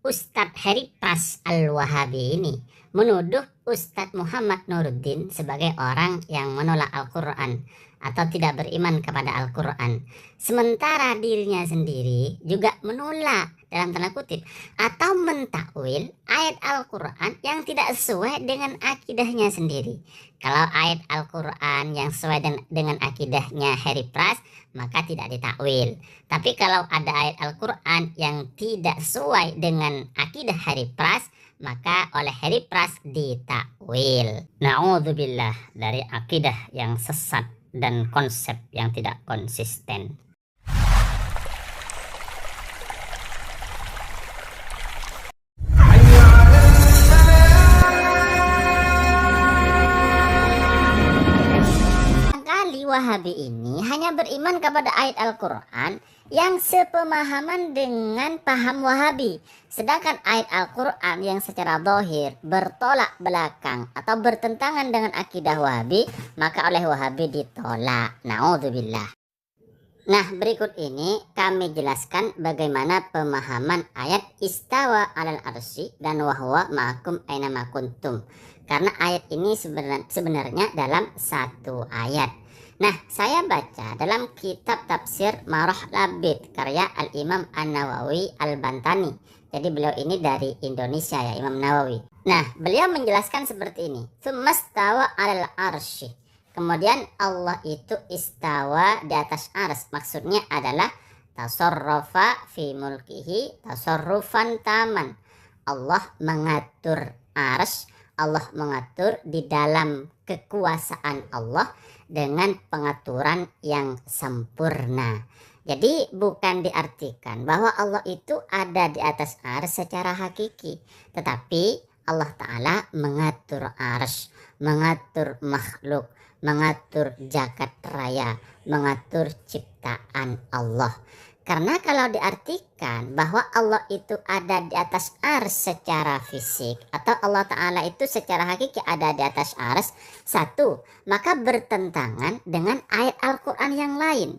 Ustadz Heri Pras Al-Wahabi ini menuduh Ustadz Muhammad Nuruddin sebagai orang yang menolak Al-Quran atau tidak beriman kepada Al-Quran. Sementara dirinya sendiri juga menolak dalam tanda kutip atau mentakwil ayat Al-Quran yang tidak sesuai dengan akidahnya sendiri. Kalau ayat Al-Quran yang sesuai dengan akidahnya Heri Pras, maka tidak ditakwil. Tapi kalau ada ayat Al-Quran yang tidak sesuai dengan akidah Heri Pras, maka oleh Heri Pras ditakwil. Na'udzubillah dari akidah yang sesat dan konsep yang tidak konsisten. Kali Wahabi ini hanya beriman kepada ayat Al-Quran yang sepemahaman dengan paham Wahabi. Sedangkan ayat Al-Quran yang secara zahir bertolak belakang atau bertentangan dengan akidah Wahabi, maka oleh Wahabi ditolak. Na'udzubillah. Nah, berikut ini kami jelaskan bagaimana pemahaman ayat istawa alal arsy dan wahwa ma'akum ainama kuntum. Karena ayat ini sebenarnya dalam satu ayat. Nah, saya baca dalam kitab tafsir Marah Labid karya Al-Imam An-Nawawi Al-Bantani. Jadi beliau ini dari Indonesia ya, Imam Nawawi. Nah, beliau menjelaskan seperti ini. Tsummastawa alal arsy. Kemudian Allah itu istawa di atas ars. Maksudnya adalah tasarrafa fi mulkihi tasarrufan taman. Allah mengatur ars. Allah mengatur di dalam kekuasaan Allah dengan pengaturan yang sempurna. Jadi bukan diartikan bahwa Allah itu ada di atas ars secara hakiki. Tetapi Allah Ta'ala mengatur ars, mengatur makhluk, mengatur jagat raya, mengatur ciptaan Allah. Karena kalau diartikan bahwa Allah itu ada di atas ars secara fisik atau Allah Ta'ala itu secara hakiki ada di atas ars, satu, maka bertentangan dengan ayat Al-Quran yang lain.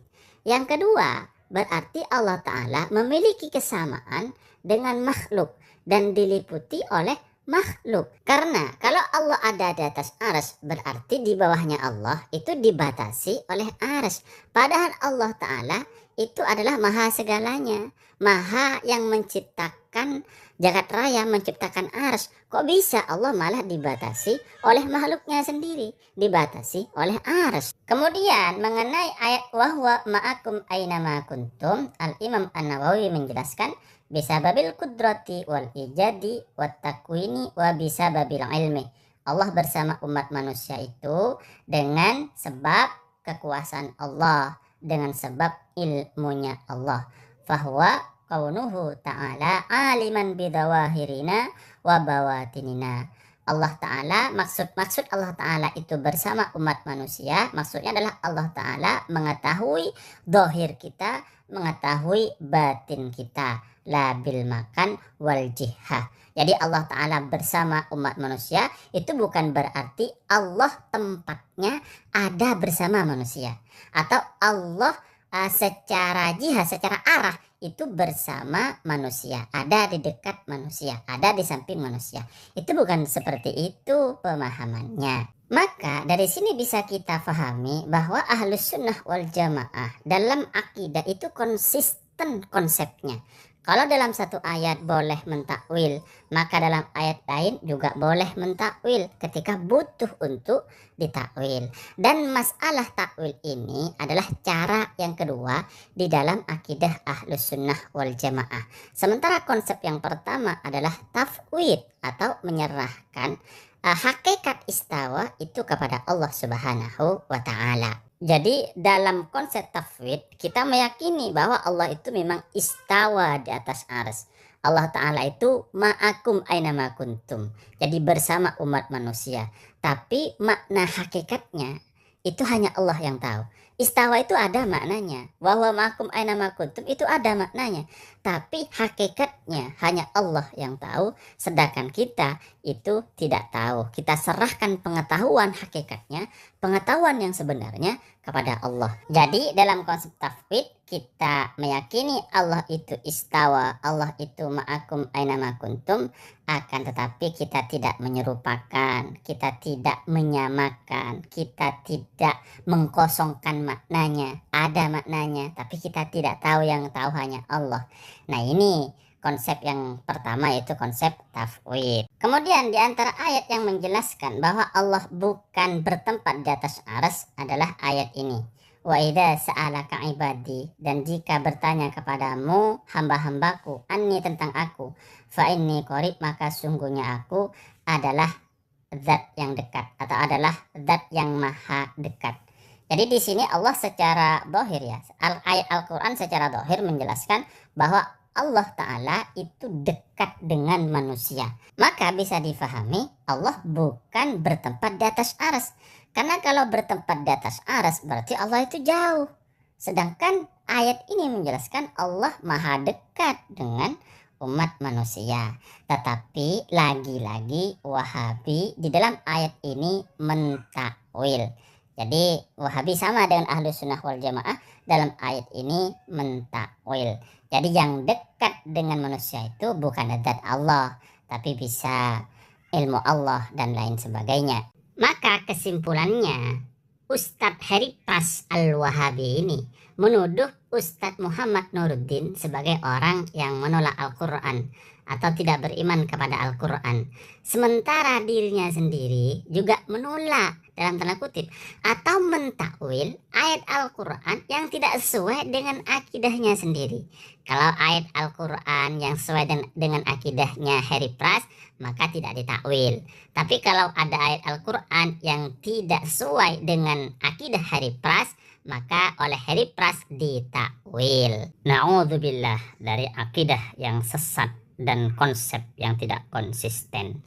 Yang kedua, berarti Allah Ta'ala memiliki kesamaan dengan makhluk dan diliputi oleh makhluk. Karena kalau Allah ada di atas ars, berarti di bawahnya Allah itu dibatasi oleh ars. Padahal Allah Ta'ala itu adalah maha segalanya, maha yang menciptakan jagat raya, menciptakan ars. Kok bisa Allah malah dibatasi oleh makhluknya sendiri, dibatasi oleh ars? Kemudian mengenai ayat wahwa ma'akum ainama kuntum, Al-Imam An-Nawawi menjelaskan bisa babil kudrati wal ijadi wat takwini wa bisa babil ilmi. Allah bersama umat manusia itu dengan sebab kekuasaan Allah, dengan sebab ilmunya Allah. Fahuwa kaunuhu ta'ala aliman bidawahirina wa bawatinina. Allah Ta'ala, maksud Allah Ta'ala itu bersama umat manusia, maksudnya adalah Allah Ta'ala mengetahui dohir kita, mengetahui batin kita, labil makan wal jihah. Jadi Allah Ta'ala bersama umat manusia itu bukan berarti Allah tempatnya ada bersama manusia, atau Allah secara jihad, secara arah itu bersama manusia, ada di dekat manusia, ada di samping manusia. Itu bukan seperti itu pemahamannya. Maka dari sini bisa kita pahami bahwa Ahlus Sunnah wal Jamaah dalam akidah itu konsisten konsepnya. Kalau dalam satu ayat boleh mentakwil, maka dalam ayat lain juga boleh mentakwil ketika butuh untuk ditakwil. Dan masalah takwil ini adalah cara yang kedua di dalam akidah Ahlus Sunnah wal Jamaah. Sementara konsep yang pertama adalah tafwid atau menyerahkan hakikat istawa itu kepada Allah Subhanahu wa Ta'ala. Jadi dalam konsep tafwid kita meyakini bahwa Allah itu memang istawa di atas ars. Allah Ta'ala itu ma'akum ainama kuntum. Jadi bersama umat manusia. Tapi makna hakikatnya itu hanya Allah yang tahu. Istawa itu ada maknanya. Wa huwa ma'akum aina ma kuntum itu ada maknanya. Tapi hakikatnya hanya Allah yang tahu, sedangkan kita itu tidak tahu. Kita serahkan pengetahuan hakikatnya, pengetahuan yang sebenarnya kepada Allah. Jadi dalam konsep tauhid kita meyakini Allah itu istawa, Allah itu ma'akum aina ma kuntum, akan tetapi kita tidak menyerupakan, kita tidak menyamakan, kita tidak mengkosongkan maknanya. Ada maknanya, tapi kita tidak tahu, yang tahu hanya Allah. Nah, ini konsep yang pertama, yaitu konsep tafwid. Kemudian di antara ayat yang menjelaskan bahwa Allah bukan bertempat di atas arsy adalah ayat ini. Wa idza sa'alaka ibadi, dan jika bertanya kepadamu hamba-hambaku anni tentang aku, fa inni qarib, maka sungguhnya aku adalah zat yang dekat atau adalah zat yang maha dekat. Jadi di sini Allah secara zahir ya, ayat Al-Qur'an secara zahir menjelaskan bahwa Allah Ta'ala itu dekat dengan manusia. Maka bisa difahami Allah bukan bertempat di atas arsy. Karena kalau bertempat di atas arsy berarti Allah itu jauh. Sedangkan ayat ini menjelaskan Allah maha dekat dengan umat manusia. Tetapi lagi-lagi Wahabi di dalam ayat ini mentakwil. Jadi Wahabi sama dengan Ahlus Sunnah wal Jamaah dalam ayat ini mentakwil. Jadi yang dekat dengan manusia itu bukan zat Allah, tapi bisa ilmu Allah dan lain sebagainya. Maka kesimpulannya, Ustadz Heri Pras Al-Wahabi ini menuduh Ustadz Muhammad Nuruddin sebagai orang yang menolak Al-Quran atau tidak beriman kepada Al-Quran. Sementara dirinya sendiri juga menolak dalam tanda kutip atau mentakwil ayat Al-Quran yang tidak sesuai dengan akidahnya sendiri. Kalau ayat Al-Quran yang sesuai dengan akidahnya Heri Pras, maka tidak ditakwil. Tapi kalau ada ayat Al-Quran yang tidak sesuai dengan akidah Heri Pras, maka oleh Heri Pras ditakwil. Na'udzubillah dari akidah yang sesat dan konsep yang tidak konsisten.